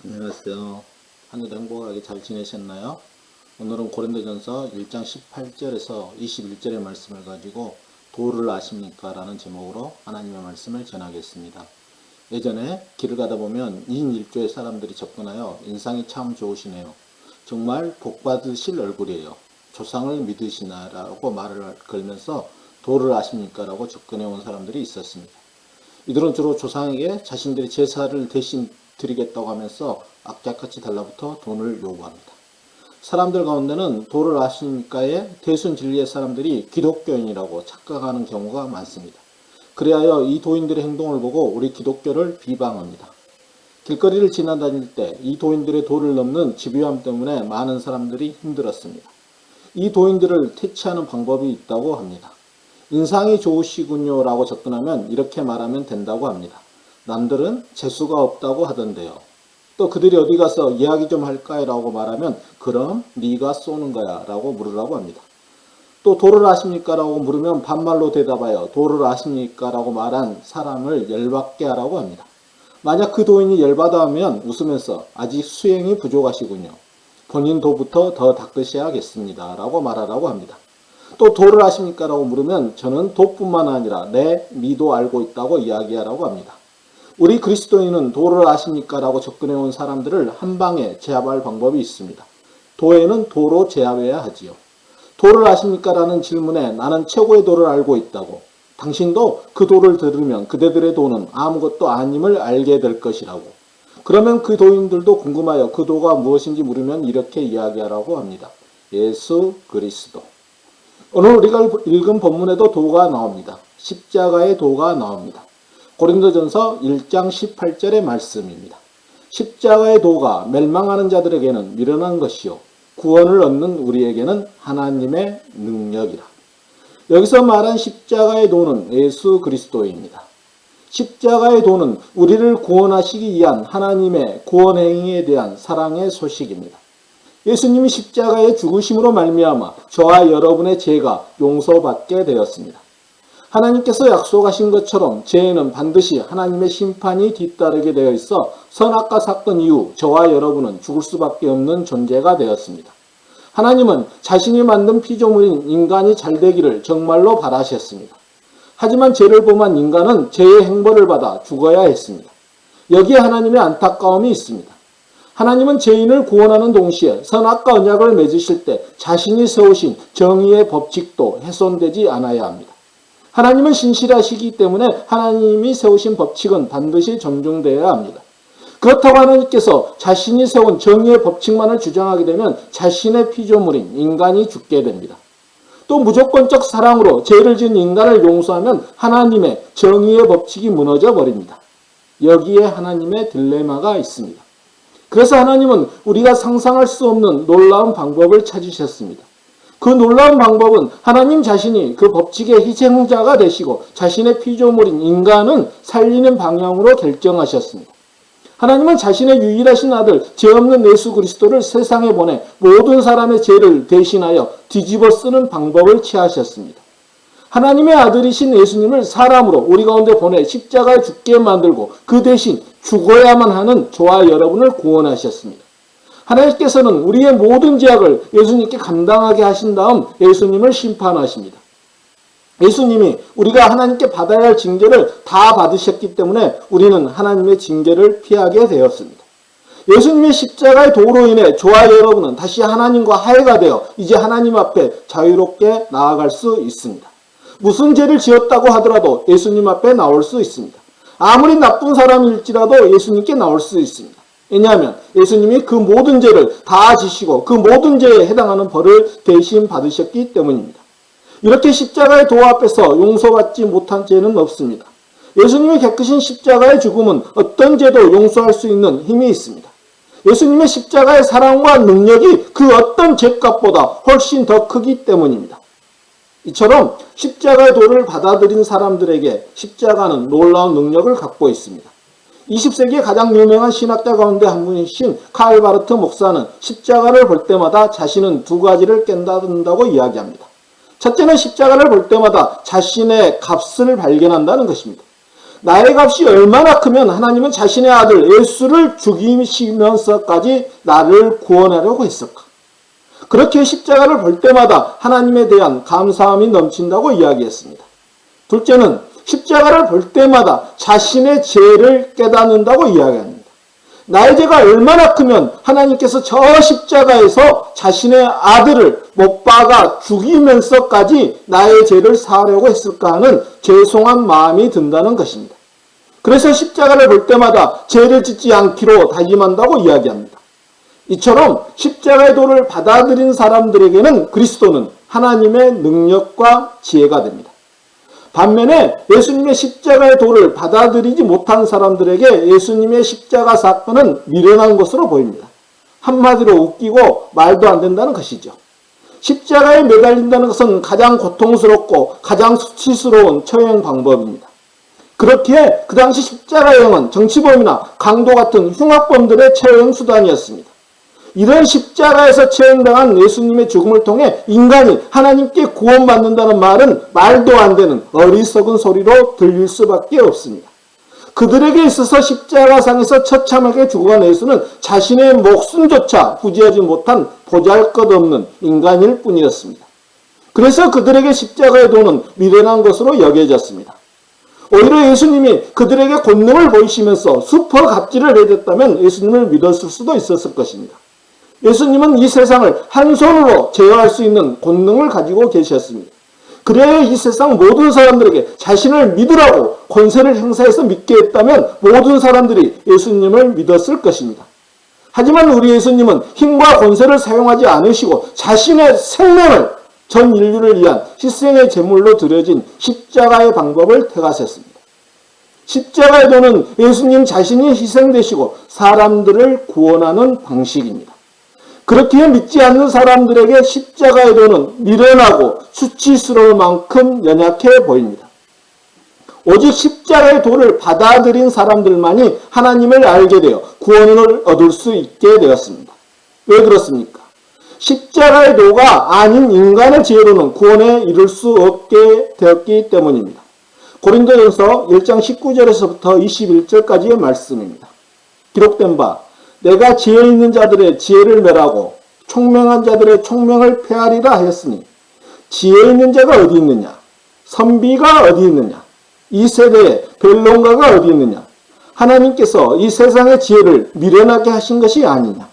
안녕하세요. 한 주도 행복하게 잘 지내셨나요? 오늘은 고린도전서 1장 18절에서 21절의 말씀을 가지고 도를 아십니까? 라는 제목으로 하나님의 말씀을 전하겠습니다. 예전에 길을 가다 보면 2인 1조의 사람들이 접근하여 인상이 참 좋으시네요. 정말 복 받으실 얼굴이에요. 조상을 믿으시나라고 말을 걸면서 도를 아십니까? 라고 접근해 온 사람들이 있었습니다. 이들은 주로 조상에게 자신들이 제사를 대신 드리겠다고 하면서 악착같이 달라붙어 돈을 요구합니다. 사람들 가운데는 도를 아십니까의 대순 진리의 사람들이 기독교인이라고 착각하는 경우가 많습니다. 그리하여 이 도인들의 행동을 보고 우리 기독교를 비방합니다. 길거리를 지나다닐 때 이 도인들의 도를 넘는 집요함 때문에 많은 사람들이 힘들었습니다. 이 도인들을 퇴치하는 방법이 있다고 합니다. 인상이 좋으시군요 라고 접근하면 이렇게 말하면 된다고 합니다. 남들은 재수가 없다고 하던데요. 또 그들이 어디 가서 이야기 좀 할까요? 라고 말하면 그럼 네가 쏘는 거야 라고 물으라고 합니다. 또 도를 아십니까? 라고 물으면 반말로 대답하여 도를 아십니까? 라고 말한 사람을 열받게 하라고 합니다. 만약 그 도인이 열받아 하면 웃으면서 아직 수행이 부족하시군요. 본인 도부터 더 닦으셔야겠습니다 라고 말하라고 합니다. 또 도를 아십니까? 라고 물으면 저는 도뿐만 아니라 내 미도 알고 있다고 이야기하라고 합니다. 우리 그리스도인은 도를 아십니까? 라고 접근해 온 사람들을 한 방에 제압할 방법이 있습니다. 도에는 도로 제압해야 하지요. 도를 아십니까? 라는 질문에 나는 최고의 도를 알고 있다고. 당신도 그 도를 들으면 그대들의 도는 아무것도 아님을 알게 될 것이라고. 그러면 그 도인들도 궁금하여 그 도가 무엇인지 물으면 이렇게 이야기하라고 합니다. 예수 그리스도. 오늘 우리가 읽은 본문에도 도가 나옵니다. 십자가의 도가 나옵니다. 고린도전서 1장 18절의 말씀입니다. 십자가의 도가 멸망하는 자들에게는 미련한 것이요 구원을 얻는 우리에게는 하나님의 능력이라. 여기서 말한 십자가의 도는 예수 그리스도입니다. 십자가의 도는 우리를 구원하시기 위한 하나님의 구원 행위에 대한 사랑의 소식입니다. 예수님이 십자가의 죽으심으로 말미암아 저와 여러분의 죄가 용서받게 되었습니다. 하나님께서 약속하신 것처럼 죄에는 반드시 하나님의 심판이 뒤따르게 되어 있어 선악과 사건 이후 저와 여러분은 죽을 수밖에 없는 존재가 되었습니다. 하나님은 자신이 만든 피조물인 인간이 잘 되기를 정말로 바라셨습니다. 하지만 죄를 범한 인간은 죄의 행벌을 받아 죽어야 했습니다. 여기에 하나님의 안타까움이 있습니다. 하나님은 죄인을 구원하는 동시에 선악과 언약을 맺으실 때 자신이 세우신 정의의 법칙도 훼손되지 않아야 합니다. 하나님은 신실하시기 때문에 하나님이 세우신 법칙은 반드시 존중되어야 합니다. 그렇다고 하나님께서 자신이 세운 정의의 법칙만을 주장하게 되면 자신의 피조물인 인간이 죽게 됩니다. 또 무조건적 사랑으로 죄를 지은 인간을 용서하면 하나님의 정의의 법칙이 무너져 버립니다. 여기에 하나님의 딜레마가 있습니다. 그래서 하나님은 우리가 상상할 수 없는 놀라운 방법을 찾으셨습니다. 그 놀라운 방법은 하나님 자신이 그 법칙의 희생자가 되시고 자신의 피조물인 인간은 살리는 방향으로 결정하셨습니다. 하나님은 자신의 유일하신 아들 죄 없는 예수 그리스도를 세상에 보내 모든 사람의 죄를 대신하여 뒤집어 쓰는 방법을 취하셨습니다. 하나님의 아들이신 예수님을 사람으로 우리 가운데 보내 십자가에 죽게 만들고 그 대신 죽어야만 하는 저와 여러분을 구원하셨습니다. 하나님께서는 우리의 모든 죄악을 예수님께 감당하게 하신 다음 예수님을 심판하십니다. 예수님이 우리가 하나님께 받아야 할 징계를 다 받으셨기 때문에 우리는 하나님의 징계를 피하게 되었습니다. 예수님의 십자가의 도로 인해 저와 여러분은 다시 하나님과 화해가 되어 이제 하나님 앞에 자유롭게 나아갈 수 있습니다. 무슨 죄를 지었다고 하더라도 예수님 앞에 나올 수 있습니다. 아무리 나쁜 사람일지라도 예수님께 나올 수 있습니다. 왜냐하면 예수님이 그 모든 죄를 다 지시고 그 모든 죄에 해당하는 벌을 대신 받으셨기 때문입니다. 이렇게 십자가의 도 앞에서 용서받지 못한 죄는 없습니다. 예수님이 겪으신 십자가의 죽음은 어떤 죄도 용서할 수 있는 힘이 있습니다. 예수님의 십자가의 사랑과 능력이 그 어떤 죄값보다 훨씬 더 크기 때문입니다. 이처럼 십자가의 도를 받아들인 사람들에게 십자가는 놀라운 능력을 갖고 있습니다. 20세기의 가장 유명한 신학자 가운데 한 분이신 칼 바르트 목사는 십자가를 볼 때마다 자신은 두 가지를 깨닫는다고 이야기합니다. 첫째는 십자가를 볼 때마다 자신의 값을 발견한다는 것입니다. 나의 값이 얼마나 크면 하나님은 자신의 아들 예수를 죽이시면서까지 나를 구원하려고 했을까? 그렇게 십자가를 볼 때마다 하나님에 대한 감사함이 넘친다고 이야기했습니다. 둘째는 십자가를 볼 때마다 자신의 죄를 깨닫는다고 이야기합니다. 나의 죄가 얼마나 크면 하나님께서 저 십자가에서 자신의 아들을 못 박아 죽이면서까지 나의 죄를 사하려고 했을까 하는 죄송한 마음이 든다는 것입니다. 그래서 십자가를 볼 때마다 죄를 짓지 않기로 다짐한다고 이야기합니다. 이처럼 십자가의 도를 받아들인 사람들에게는 그리스도는 하나님의 능력과 지혜가 됩니다. 반면에 예수님의 십자가의 도를 받아들이지 못한 사람들에게 예수님의 십자가 사건은 미련한 것으로 보입니다. 한마디로 웃기고 말도 안 된다는 것이죠. 십자가에 매달린다는 것은 가장 고통스럽고 가장 수치스러운 처형 방법입니다. 그렇기에 그 당시 십자가형은 정치범이나 강도 같은 흉악범들의 처형 수단이었습니다. 이런 십자가에서 처형당한 예수님의 죽음을 통해 인간이 하나님께 구원받는다는 말은 말도 안 되는 어리석은 소리로 들릴 수밖에 없습니다. 그들에게 있어서 십자가상에서 처참하게 죽어간 예수는 자신의 목숨조차 부지하지 못한 보잘것없는 인간일 뿐이었습니다. 그래서 그들에게 십자가의 도는 미련한 것으로 여겨졌습니다. 오히려 예수님이 그들에게 권능을 보이시면서 슈퍼 갑질을 해댔다면 예수님을 믿었을 수도 있었을 것입니다. 예수님은 이 세상을 한 손으로 제어할 수 있는 권능을 가지고 계셨습니다. 그래야 이 세상 모든 사람들에게 자신을 믿으라고 권세를 행사해서 믿게 했다면 모든 사람들이 예수님을 믿었을 것입니다. 하지만 우리 예수님은 힘과 권세를 사용하지 않으시고 자신의 생명을 전 인류를 위한 희생의 제물로 드려진 십자가의 방법을 택하셨습니다. 십자가의 도는 예수님 자신이 희생되시고 사람들을 구원하는 방식입니다. 그렇게 믿지 않는 사람들에게 십자가의 도는 미련하고 수치스러울 만큼 연약해 보입니다. 오직 십자가의 도를 받아들인 사람들만이 하나님을 알게 되어 구원을 얻을 수 있게 되었습니다. 왜 그렇습니까? 십자가의 도가 아닌 인간의 지혜로는 구원에 이를 수 없게 되었기 때문입니다. 고린도전서 1장 19절에서부터 21절까지의 말씀입니다. 기록된 바 내가 지혜 있는 자들의 지혜를 멸하고 총명한 자들의 총명을 폐하리라 하였으니 지혜 있는 자가 어디 있느냐? 선비가 어디 있느냐? 이 세대에 변론가가 어디 있느냐? 하나님께서 이 세상의 지혜를 미련하게 하신 것이 아니냐?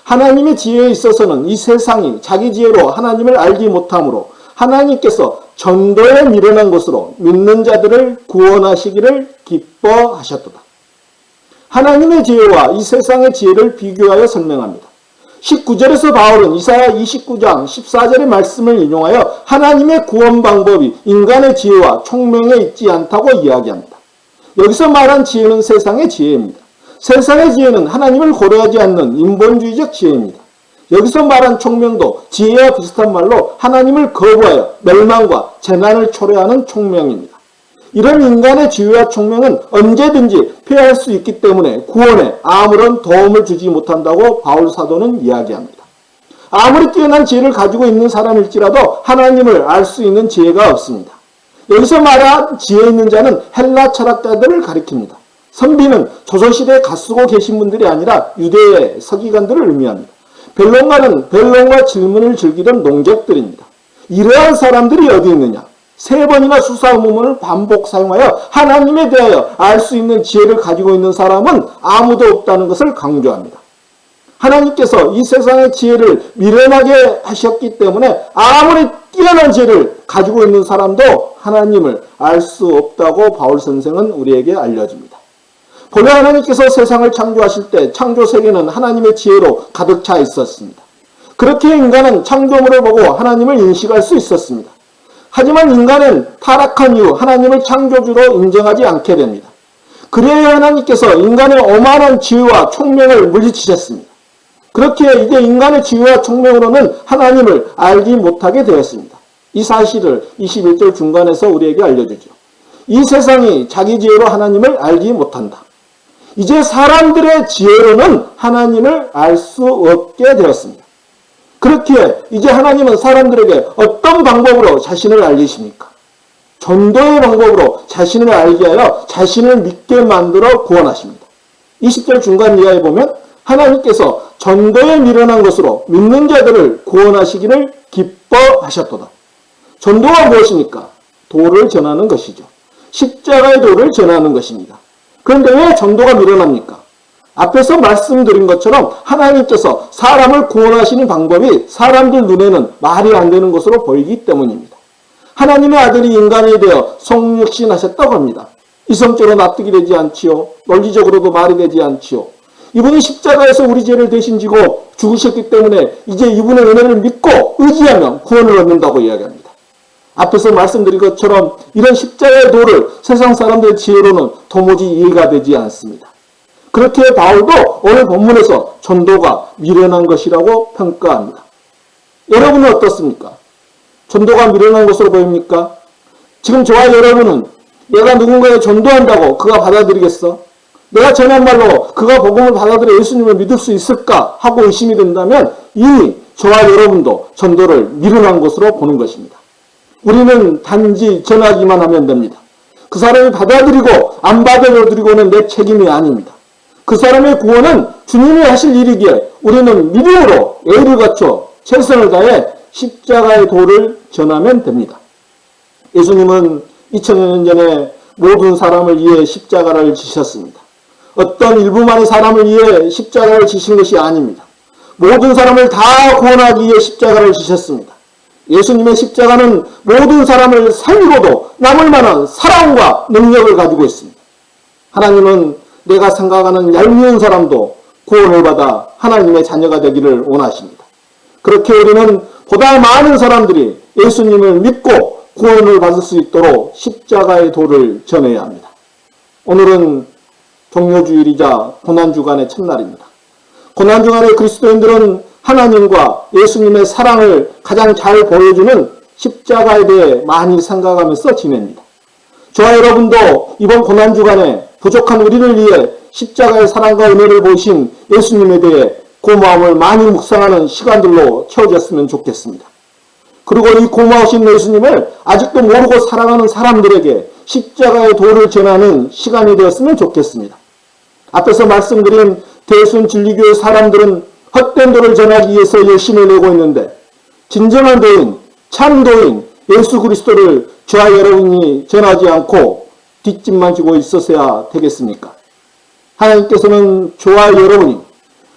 하나님의 지혜에 있어서는 이 세상이 자기 지혜로 하나님을 알지 못하므로 하나님께서 전도에 미련한 것으로 믿는 자들을 구원하시기를 기뻐하셨도다. 하나님의 지혜와 이 세상의 지혜를 비교하여 설명합니다. 19절에서 바울은 이사야 29장 14절의 말씀을 인용하여 하나님의 구원 방법이 인간의 지혜와 총명에 있지 않다고 이야기합니다. 여기서 말한 지혜는 세상의 지혜입니다. 세상의 지혜는 하나님을 고려하지 않는 인본주의적 지혜입니다. 여기서 말한 총명도 지혜와 비슷한 말로 하나님을 거부하여 멸망과 재난을 초래하는 총명입니다. 이런 인간의 지혜와 총명은 언제든지 폐할 수 있기 때문에 구원에 아무런 도움을 주지 못한다고 바울 사도는 이야기합니다. 아무리 뛰어난 지혜를 가지고 있는 사람일지라도 하나님을 알 수 있는 지혜가 없습니다. 여기서 말한 지혜 있는 자는 헬라 철학자들을 가리킵니다. 선비는 조선시대에 갓쓰고 계신 분들이 아니라 유대의 서기관들을 의미합니다. 변론가는 변론과 질문을 즐기던 농객들입니다. 이러한 사람들이 어디 있느냐? 3번이나 수사 의문문을 반복 사용하여 하나님에 대하여 알 수 있는 지혜를 가지고 있는 사람은 아무도 없다는 것을 강조합니다. 하나님께서 이 세상의 지혜를 미련하게 하셨기 때문에 아무리 뛰어난 지혜를 가지고 있는 사람도 하나님을 알 수 없다고 바울 선생은 우리에게 알려줍니다. 본래 하나님께서 세상을 창조하실 때 창조 세계는 하나님의 지혜로 가득 차 있었습니다. 그렇게 인간은 창조물을 보고 하나님을 인식할 수 있었습니다. 하지만 인간은 타락한 이후 하나님을 창조주로 인정하지 않게 됩니다. 그래야 하나님께서 인간의 오만한 지혜와 총명을 물리치셨습니다. 그렇게 이제 인간의 지혜와 총명으로는 하나님을 알지 못하게 되었습니다. 이 사실을 21절 중간에서 우리에게 알려주죠. 이 세상이 자기 지혜로 하나님을 알지 못한다. 이제 사람들의 지혜로는 하나님을 알 수 없게 되었습니다. 그렇기에 이제 하나님은 사람들에게 어떤 방법으로 자신을 알리십니까? 전도의 방법으로 자신을 알게 하여 자신을 믿게 만들어 구원하십니다. 20절 중간 이하에 보면 하나님께서 전도에 미련한 것으로 믿는 자들을 구원하시기를 기뻐하셨도다. 전도가 무엇입니까? 도를 전하는 것이죠. 십자가의 도를 전하는 것입니다. 그런데 왜 전도가 미련합니까? 앞에서 말씀드린 것처럼 하나님께서 사람을 구원하시는 방법이 사람들 눈에는 말이 안 되는 것으로 보이기 때문입니다. 하나님의 아들이 인간이 되어 성육신하셨다고 합니다. 이성적으로 납득이 되지 않지요. 논리적으로도 말이 되지 않지요. 이분이 십자가에서 우리 죄를 대신 지고 죽으셨기 때문에 이제 이분의 은혜를 믿고 의지하면 구원을 얻는다고 이야기합니다. 앞에서 말씀드린 것처럼 이런 십자가의 도를 세상 사람들의 지혜로는 도무지 이해가 되지 않습니다. 그렇게 바울도 오늘 본문에서 전도가 미련한 것이라고 평가합니다. 여러분은 어떻습니까? 전도가 미련한 것으로 보입니까? 지금 저와 여러분은 내가 누군가에 전도한다고 그가 받아들이겠어? 내가 전한 말로 그가 복음을 받아들여 예수님을 믿을 수 있을까 하고 의심이 된다면 이미 저와 여러분도 전도를 미련한 것으로 보는 것입니다. 우리는 단지 전하기만 하면 됩니다. 그 사람이 받아들이고 안 받아들이고는 내 책임이 아닙니다. 그 사람의 구원은 주님이 하실 일이기에 우리는 믿음으로 애를 갖춰 최선을 다해 십자가의 도를 전하면 됩니다. 예수님은 2000년 전에 모든 사람을 위해 십자가를 지셨습니다. 어떤 일부만의 사람을 위해 십자가를 지신 것이 아닙니다. 모든 사람을 다 구원하기 위해 십자가를 지셨습니다. 예수님의 십자가는 모든 사람을 살리고도 남을 만한 사랑과 능력을 가지고 있습니다. 하나님은 내가 생각하는 얄미운 사람도 구원을 받아 하나님의 자녀가 되기를 원하십니다. 그렇게 우리는 보다 많은 사람들이 예수님을 믿고 구원을 받을 수 있도록 십자가의 도를 전해야 합니다. 오늘은 종료주일이자 고난주간의 첫날입니다. 고난주간에 그리스도인들은 하나님과 예수님의 사랑을 가장 잘 보여주는 십자가에 대해 많이 생각하면서 지냅니다. 저와 여러분도 이번 고난주간에 부족한 우리를 위해 십자가의 사랑과 은혜를 보이신 예수님에 대해 고마움을 많이 묵상하는 시간들로 채워졌으면 좋겠습니다. 그리고 이 고마우신 예수님을 아직도 모르고 살아가는 사람들에게 십자가의 도를 전하는 시간이 되었으면 좋겠습니다. 앞에서 말씀드린 대순 진리교의 사람들은 헛된 도를 전하기 위해서 열심을 내고 있는데 진정한 도인, 참 도인 예수 그리스도를 저와 여러분이 전하지 않고 뒷짐만 지고 있어서야 되겠습니까? 하나님께서는 저와 여러분이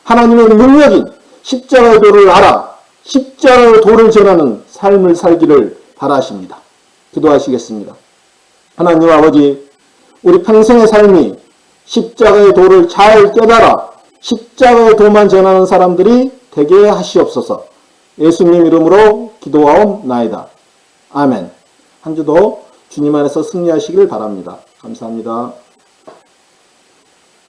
하나님의 능력인 십자가의 도를 알아 십자가의 도를 전하는 삶을 살기를 바라십니다. 기도하시겠습니다. 하나님 아버지, 우리 평생의 삶이 십자가의 도를 잘 깨달아 십자가의 도만 전하는 사람들이 되게 하시옵소서. 예수님 이름으로 기도하옵나이다. 아멘. 한 주도 주님 안에서 승리하시길 바랍니다. 감사합니다.